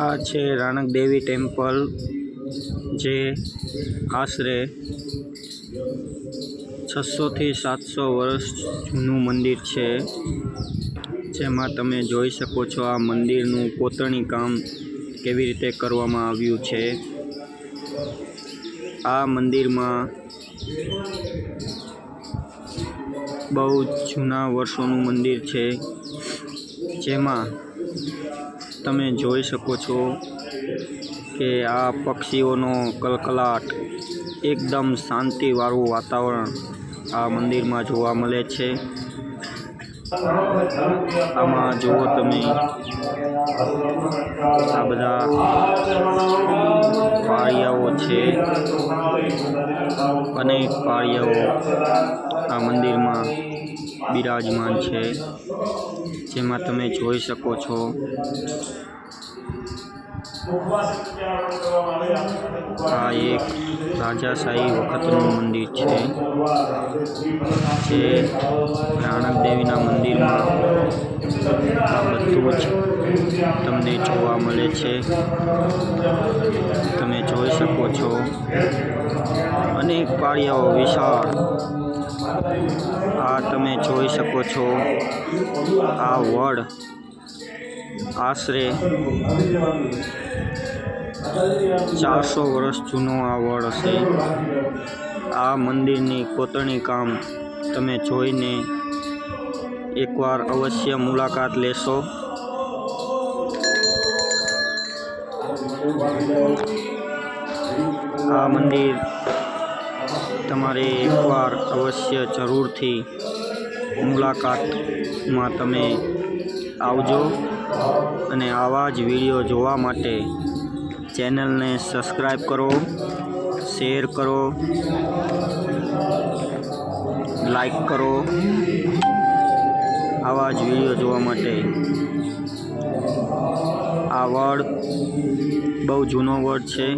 આ છે રાણક દેવી ટેમ્પલ, જે આશરે 600 થી 700 વર્ષ જૂનું મંદિર છે, જેમાં તમે જોઈ શકો છો આ મંદિરનું કોતરણી કામ કેવી રીતે કરવામાં આવ્યું છે। આ મંદિરમાં બહુ જૂના વર્ષોનું મંદિર છે, જેમાં તમે જોઈ શકો છો કે આ પક્ષીઓનો કલકલાટ, એકદમ શાંતિવાળું વાતાવરણ આ મંદિરમાં જોવા મળે છે। આમાં જુઓ તમે, આ બધા પાળિયાઓ છે, અનેક પાળિયાઓ આ મંદિરમાં બિરાજમાન છે, જેમાં તમે જોઈ શકો છો આ એક રાજાશાહી વખતનું મંદિર છે, જે રાણક દેવીના મંદિરમાં આ બધું જ તમને જોવા મળે છે। તમે જોઈ શકો છો અનેક પાળિયાઓ વિશાળ, આ તમે જોઈ શકો છો આ વડ આશરે 400 વર્ષ જૂનો આ વડ હશે। આ મંદિરની કોતરણી કામ તમે જોઈને એકવાર અવશ્ય મુલાકાત લેશો। આ મંદિર તમારે એકવાર અવશ્ય જરૂરથી મુલાકાતમાં તમે આવજો, અને આવા જ વિડીયો જોવા માટે ચેનલને સબસ્ક્રાઈબ કરો, શેર કરો, લાઈક કરો। આવા જ વિડીયો જોવા માટે આ વડ બહુ જૂનો વડ છે।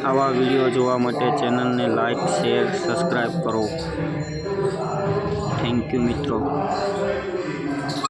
આવા વિડીયો જોવા માટે ચેનલને લાઈક, શેર, સબસ્ક્રાઈબ કરો। થેન્ક યુ મિત્રો।